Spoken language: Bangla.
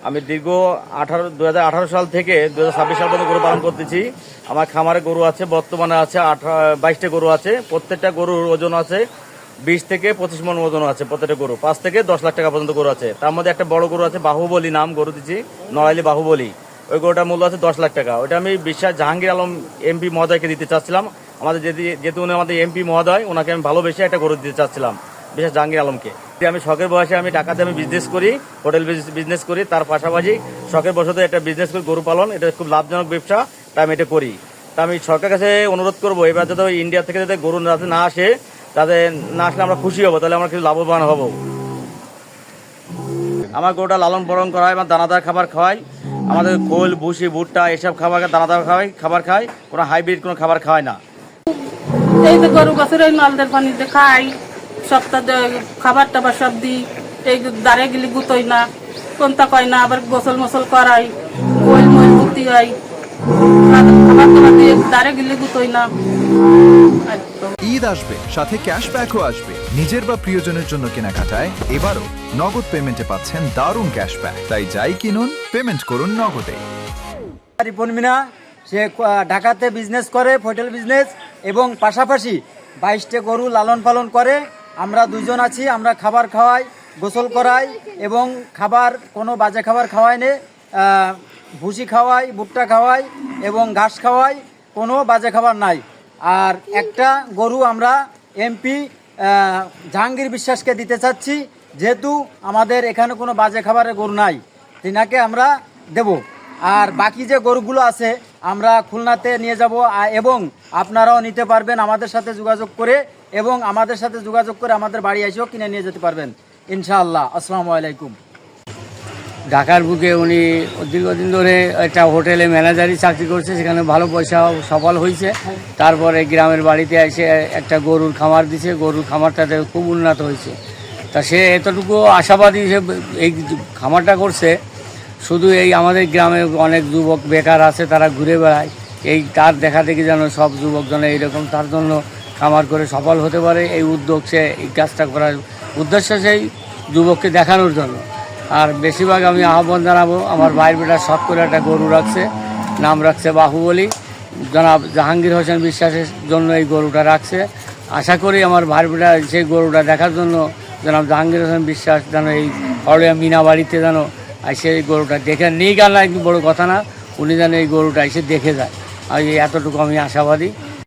আমি দীর্ঘ 2018 সাল থেকে 2026 সাল পর্যন্ত গরু পালন করতেছি। আমার খামারে গরু আছে, বর্তমানে আছে 22টা গরু আছে। প্রত্যেকটা গরুর ওজন আছে 20 থেকে 25 মণ ওজন আছে। প্রত্যেকটা গরু 5 থেকে 10 লাখ টাকা পর্যন্ত গরু আছে। তার মধ্যে একটা বড় গরু আছে, বাহুবলী নাম গরু দিচ্ছি, নড়াইলি বাহুবলী। ওই গরুটার মূল্য আছে 10 লাখ টাকা। ওইটা আমি বিশ্বাস জাহাঙ্গীর আলম এমপি মহোদয়কে দিতে চাচ্ছিলাম। আমাদের যেহেতু উনি আমাদের এমপি মহোদয়, ওনাকে আমি ভালোবেসে একটা গরু দিতে চাচ্ছিলাম, বিশেষ জাহাঙ্গীর আলমকে। আমি শখের বয়সে আমি ঢাকাতে আমি বিজনেস করি, হোটেল বিজনেস করি, তার পাশাপাশি শখের বশত একটা বিজনেস করি গরু পালন। এটা খুব লাভজনক ব্যবসা, তাই আমি এটা করি। তা আমি সরকারের কাছে অনুরোধ করবো, এবার যাতে ইন্ডিয়া থেকে যাতে গরু যাতে না আসে, তাদের না আসলে আমরা খুশি হবো, তাহলে আমরা কিছু লাভবান হব। আমার গরুটা লালন পালন করা হয়, আমার দানাদার খাবার খাওয়াই, আমাদের খোল ভুসি ভুট্টা এসব খাবার দানাদার খাবার খাই, কোনো হাইব্রিড কোনো খাবার খাওয়াই না। এই যে গরু গাছের ওই নলদের পানিতে খাই, সপ্তাহে খাবার টাবার সব দিই। এই দাঁড়ে গেলে গুতোই না, কোনটা কয় না, আবার গোসল মোসল করাই, ওই মই ভর্তি হয়, খাবার টাবার দিয়ে দাঁড়ে গেলে গুতোই না। ঈদ আসবে, সাথে ক্যাশব্যাকও আসবে। নিজের বা প্রিয়জনের জন্য কেনাকাটায় এবারও নগদ পেমেন্টে পাচ্ছেন দারুণ ক্যাশব্যাক। তাই যাই কিনুন, পেমেন্ট করুন নগদে। পনমিনা সে ঢাকাতে বিজনেস করে, হোটেল বিজনেস, এবং পাশাপাশি 22টা গরু লালন পালন করে। আমরা দুজন আছি, আমরা খাবার খাওয়াই, গোসল করাই, এবং খাবার কোনো বাজে খাবার খাওয়াই নে, ভুসি খাওয়াই, ভুট্টা খাওয়াই এবং ঘাস খাওয়াই, কোনো বাজে খাবার নাই। আর একটা গরু আমরা এমপি জাহাঙ্গীর বিশ্বাসকে দিতে চাচ্ছি, যেহেতু আমাদের এখানে কোনো বাজে খাবারের গরু নাই, তিনাকে আমরা দেব। আর বাকি যে গরুগুলো আছে আমরা খুলনাতে নিয়ে যাব, এবং আপনারাও নিতে পারবেন আমাদের সাথে যোগাযোগ করে, এবং আমাদের সাথে যোগাযোগ করে আমাদের বাড়ি এসেও কিনে নিয়ে যেতে পারবেন ইনশাআল্লাহ। আসসালামু আলাইকুম। ঢাকার বুকে উনি দীর্ঘদিন ধরে একটা হোটেলে ম্যানেজারই চাকরি করছে, সেখানে ভালো পয়সা সফল হয়েছে। তারপরে গ্রামের বাড়িতে এসে একটা গরুর খামার দিছে, গরুর খামারটাতে খুব উন্নত হয়েছে। তা সে এতটুকু আশাবাদী সে এই খামারটা করছে, শুধু এই আমাদের গ্রামে অনেক যুবক বেকার আছে, তারা ঘুরে বেড়ায়, এই তার দেখা দেখি যেন সব যুবকজনে এইরকম তার জন্য খামার করে সফল হতে পারে, এই উদ্যোগ সে এই কাজটা করার উদ্দেশ্য সেই যুবককে দেখানোর জন্য। আর বেশিরভাগ আমি আহ্বান জানাবো, আমার ভাইয়ের বেটা শখ করে একটা গরু রাখছে, নাম রাখছে বাহুবলী, জনাব জাহাঙ্গীর হোসেন বিশ্বাসের জন্য এই গরুটা রাখছে। আশা করি আমার ভাইয়ের বেটা সেই গরুটা দেখার জন্য জনাব জাহাঙ্গীর হোসেন বিশ্বাস যেন এই হরিয়া মিনা বাড়িতে যেন এসে এই গরুটা দেখে নিয়ে গেল, একটু বড়ো কথা না, উনি যেন এই গরুটা এসে দেখে যায়। আর এই এতটুকু আমি আশাবাদী।